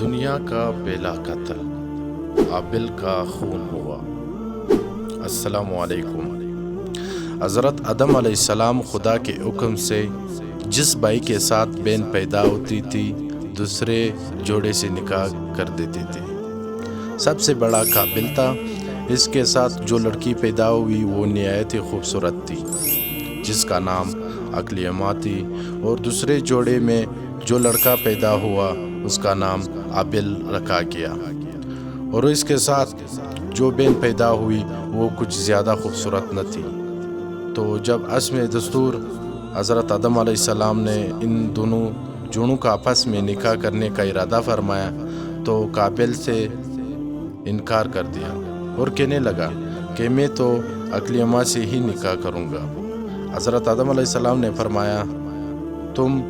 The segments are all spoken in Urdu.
دنیا کا پہلا قتل عابل کا خون ہوا۔ السلام علیکم۔ حضرت آدم علیہ السلام خدا کے حکم سے جس بھائی کے ساتھ بہن پیدا ہوتی تھی دوسرے جوڑے سے نکاح کر دیتے تھے۔ سب سے بڑا قابل تھا۔ اس کے ساتھ جو لڑکی پیدا ہوئی وہ نہایت ہی خوبصورت تھی جس کا نام اقلیما تھی، اور دوسرے جوڑے میں جو لڑکا پیدا ہوا اس کا نام عابل رکھا گیا، اور اس کے ساتھ جو بہن پیدا ہوئی وہ کچھ زیادہ خوبصورت نہ تھی۔ تو جب عصم دستور حضرت آدم علیہ السلام نے ان دونوں جوڑوں کا آپس میں نکاح کرنے کا ارادہ فرمایا تو قابل سے انکار کر دیا اور کہنے لگا کہ میں تو اقلیما سے ہی نکاح کروں گا۔ حضرت آدم علیہ السلام نے فرمایا تم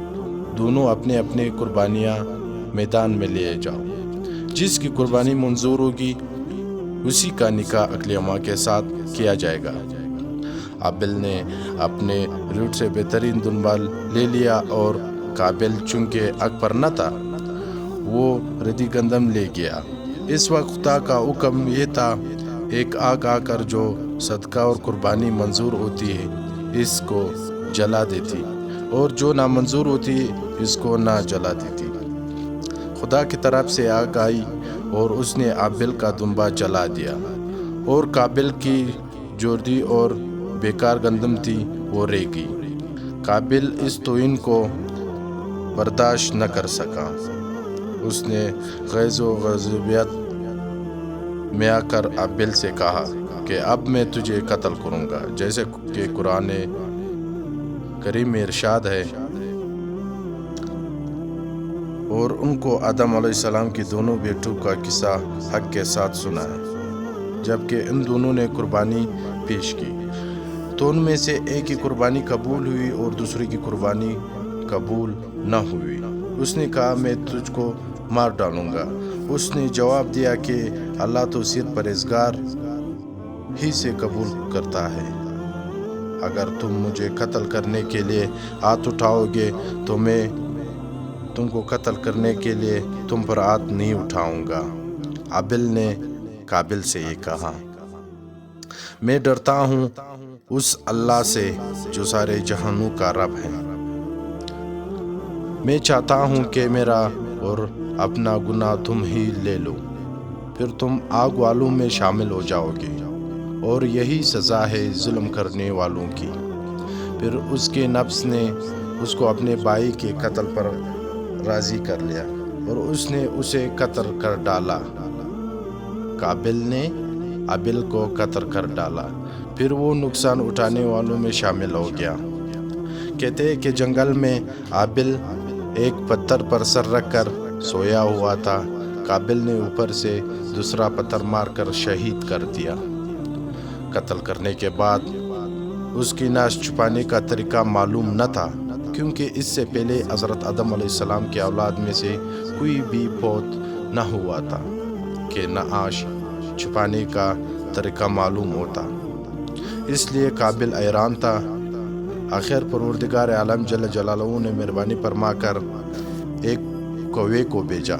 دونوں اپنے اپنے قربانیاں میدان میں لے جاؤ، جس کی قربانی منظور ہوگی اسی کا نکاح اقلیما کے ساتھ کیا جائے گا۔ عابل نے اپنے روٹ سے بہترین دنبال لے لیا اور قابل چونکہ حق پر نہ تھا وہ ردی گندم لے گیا۔ اس وقت خدا کا حکم یہ تھا ایک آگ آ کر جو صدقہ اور قربانی منظور ہوتی ہے اس کو جلا دیتی، اور جو نامنظور ہوتی اس کو نہ جلا دیتی۔ خدا کی طرف سے آگ آئی اور اس نے عابل کا دنبا جلا دیا، اور قابل کی جوردی اور بیکار گندم تھی وہ رہ گئی۔ قابل اس توہین کو برداشت نہ کر سکا۔ اس نے غیظ و غضبیت میں آ کر عابل سے کہا کہ اب میں تجھے قتل کروں گا، جیسے کہ قرآن کریم میں ارشاد ہے۔ اور ان کو آدم علیہ السلام کی دونوں بیٹوں کا قصہ حق کے ساتھ سنایا، جبکہ ان دونوں نے قربانی پیش کی تو ان میں سے ایک کی قربانی قبول ہوئی اور دوسری کی قربانی قبول نہ ہوئی۔ اس نے کہا میں تجھ کو مار ڈالوں گا۔ اس نے جواب دیا کہ اللہ تو صرف پرہیزگار ہی سے قبول کرتا ہے۔ اگر تم مجھے قتل کرنے کے لیے ہاتھ اٹھاؤ گے تو میں تم کو قتل کرنے کے لیے تم پر ہاتھ نہیں اٹھاؤں گا۔ عابل نے قابل سے یہ کہا میں ڈرتا ہوں اس اللہ سے جو سارے جہانوں کا رب ہے۔ میں چاہتا ہوں کہ میرا اور اپنا گناہ تم ہی لے لو، پھر تم آگ والوں میں شامل ہو جاؤ گے، اور یہی سزا ہے ظلم کرنے والوں کی۔ پھر اس کے نفس نے اس کو اپنے بھائی کے قتل پر راضی کر لیا اور اس نے اسے قتل کر ڈالا۔ قابل نے عابل کو قتل کر ڈالا، پھر وہ نقصان اٹھانے والوں میں شامل ہو گیا۔ کہتے ہیں کہ جنگل میں عابل ایک پتھر پر سر رکھ کر سویا ہوا تھا۔ قابل نے اوپر سے دوسرا پتھر مار کر شہید کر دیا۔ قتل کرنے کے بعد اس کی نعش چھپانے کا طریقہ معلوم نہ تھا، کیونکہ اس سے پہلے حضرت آدم علیہ السلام کی اولاد میں سے کوئی بھی فوت نہ ہوا تھا کہ نعش چھپانے کا طریقہ معلوم ہوتا۔ اس لیے قابل حیران تھا۔ آخر پروردگار عالم جل جلالہ نے مہربانی فرما کر ایک کوے کو بھیجا۔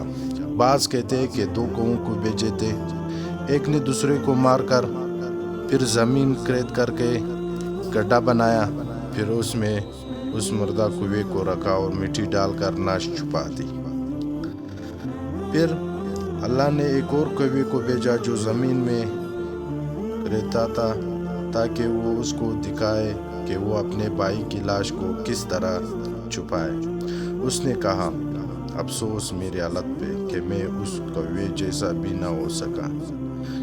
بعض کہتے ہیں کہ 2 کووں کو بھیجے تھے، ایک نے دوسرے کو مار کر پھر زمین کریت کر کے گڈھا بنایا، پھر اس میں اس مردہ کوے کو رکھا اور مٹی ڈال کر نعش چھپا دی۔ پھر اللہ نے ایک اور کوے کو بھیجا جو زمین میں رہتا تھا تاکہ وہ اس کو دکھائے کہ وہ اپنے بھائی کی لاش کو کس طرح چھپائے۔ اس نے کہا افسوس میری حالت پہ کہ میں اس کوے جیسا بھی نہ ہو سکا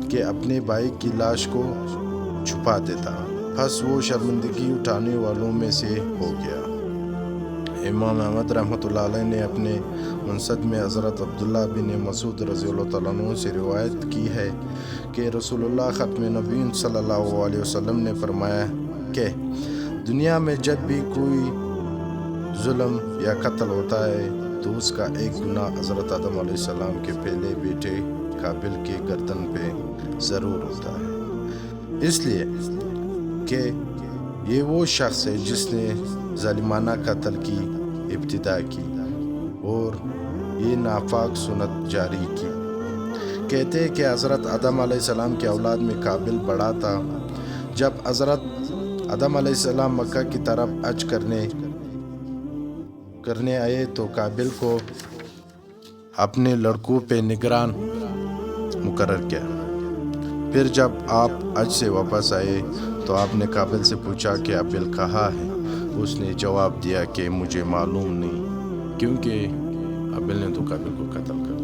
کہ اپنے بھائی کی لاش کو چھپا دیتا، بس وہ شرمندگی اٹھانے والوں میں سے ہو گیا۔ امام احمد رحمۃ اللہ علیہ نے اپنے مسند میں حضرت عبداللہ بن مسعود رضی اللہ تعالیٰ عنہ سے روایت کی ہے کہ رسول اللہ ختم نبیین صلی اللہ علیہ وسلم نے فرمایا کہ دنیا میں جب بھی کوئی ظلم یا قتل ہوتا ہے تو اس کا ایک گناہ حضرت آدم علیہ السلام کے پہلے بیٹے قابل کے گردن پہ ضرور ہوتا ہے، اس لیے کہ یہ وہ شخص ہے جس نے ظالمانہ قتل کی ابتدا کی، اور یہ ناپاک سنت جاری کی۔ کہتے ہیں کہ حضرت آدم علیہ السلام کے اولاد میں قابل بڑا تھا۔ جب حضرت آدم علیہ السلام مکہ کی طرف حج کرنے آئے تو قابل کو اپنے لڑکوں پہ نگران مقرر کیا۔ پھر جب آپ حج سے واپس آئے تو آپ نے قابل سے پوچھا کہ حابیل کہاں ہے؟ اس نے جواب دیا کہ مجھے معلوم نہیں، کیونکہ حابیل نے تو قابل کو قتل کر دیا۔